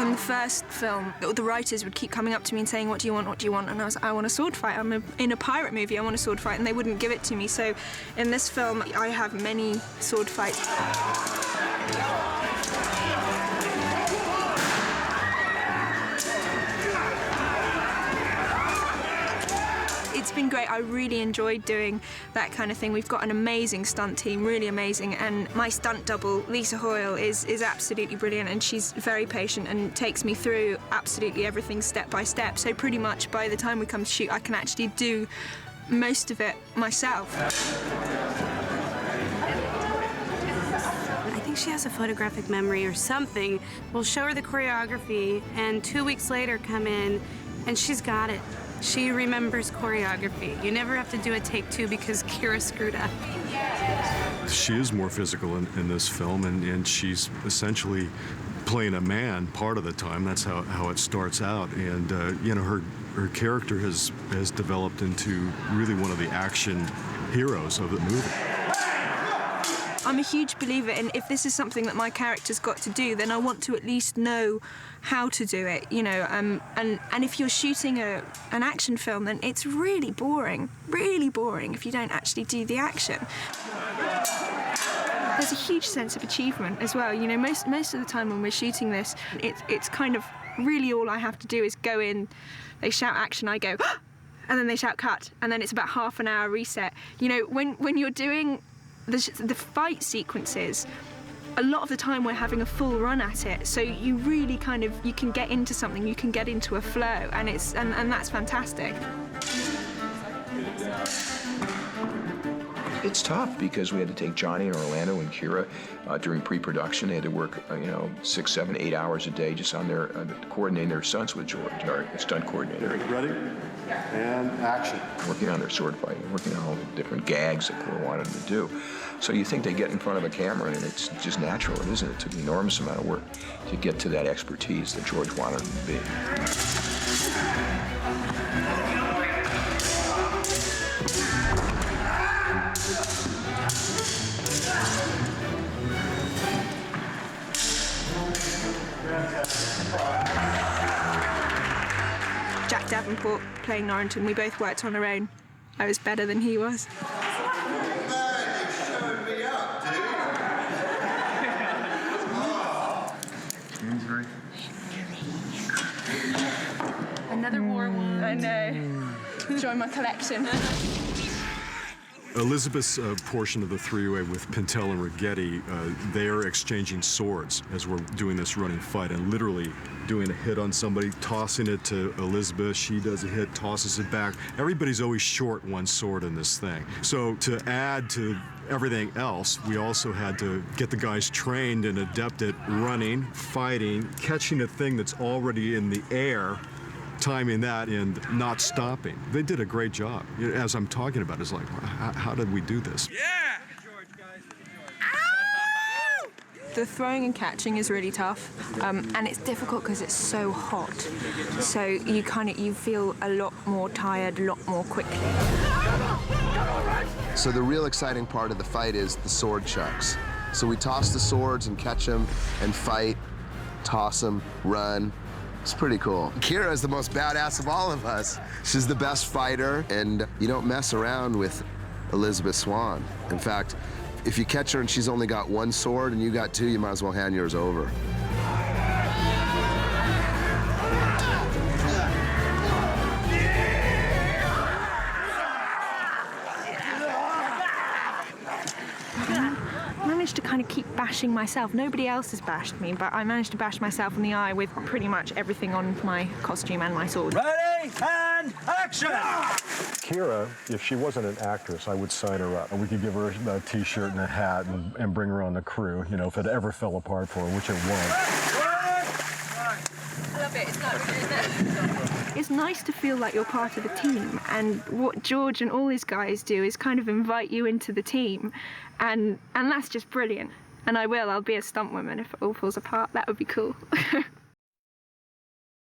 On the first film, the writers would keep coming up to me and saying, what do you want, what do you want? And I was like, I want a sword fight. I'm in a pirate movie, I want a sword fight, and they wouldn't give it to me. So in this film, I have many sword fights. It's been great. I really enjoyed doing that kind of thing. We've got an amazing stunt team, really amazing, and my stunt double, Lisa Hoyle, is absolutely brilliant, and she's very patient and takes me through absolutely everything step by step. So pretty much by the time we come to shoot, I can actually do most of it myself. I think she has a photographic memory or something. We'll show her the choreography, and 2 weeks later come in, and she's got it. She remembers choreography. You never have to do a take 2 because Keira screwed up. She is more physical in this film, and she's essentially playing a man part of the time. That's how it starts out. And, you know, her character has developed into really one of the action heroes of the movie. I'm a huge believer in, if this is something that my character's got to do, then I want to at least know how to do it, you know. And if you're shooting an action film, then it's really boring if you don't actually do the action. There's a huge sense of achievement as well. You know, most of the time when we're shooting this, it's kind of really all I have to do is go in, they shout action, I go, and then they shout cut, and then it's about half an hour reset. You know, when you're doing the fight sequences, a lot of the time we're having a full run at it, so you really kind of, you can get into something, you can get into a flow, and that's fantastic. It's tough because we had to take Johnny and Orlando and Keira during pre-production. They had to work, 6, 7, 8 hours a day just on their coordinating their stunts with George, our stunt coordinator. Ready? And action. Working on their sword fight, working on all the different gags that Keira wanted them to do. So you think they get in front of a camera and it's just natural. It isn't. It took an enormous amount of work to get to that expertise that George wanted them to be. Jack Davenport playing Norrington, we both worked on our own. I was better than he was. Another war wound. I know. Join my collection. Elizabeth's portion of the three-way with Pintel and Righetti, they are exchanging swords as we're doing this running fight, and literally doing a hit on somebody, tossing it to Elizabeth. She does a hit, tosses it back. Everybody's always short one sword in this thing. So to add to everything else, we also had to get the guys trained and adept at running, fighting, catching a thing that's already in the air, timing that and not stopping. They did a great job. As I'm talking about, it's like, how did we do this? Yeah! The throwing and catching is really tough, and it's difficult because it's so hot. So you feel a lot more tired, a lot more quickly. So the real exciting part of the fight is the sword chucks. So we toss the swords and catch them and fight, toss them, run. It's pretty cool. Keira is the most badass of all of us. She's the best fighter, and you don't mess around with Elizabeth Swann. In fact, if you catch her and she's only got one sword and you got two, you might as well hand yours over. I managed to kind of keep bashing myself. Nobody else has bashed me, but I managed to bash myself in the eye with pretty much everything on my costume and my sword. Ready, and action! Keira, if she wasn't an actress, I would sign her up. We could give her a T-shirt and a hat and bring her on the crew, you know, if it ever fell apart for her, which it won't. I love it. It's not really, isn't it? It's nice to feel like you're part of the team, and what George and all his guys do is kind of invite you into the team, and that's just brilliant. And I'll be a stunt woman if it all falls apart. That would be cool.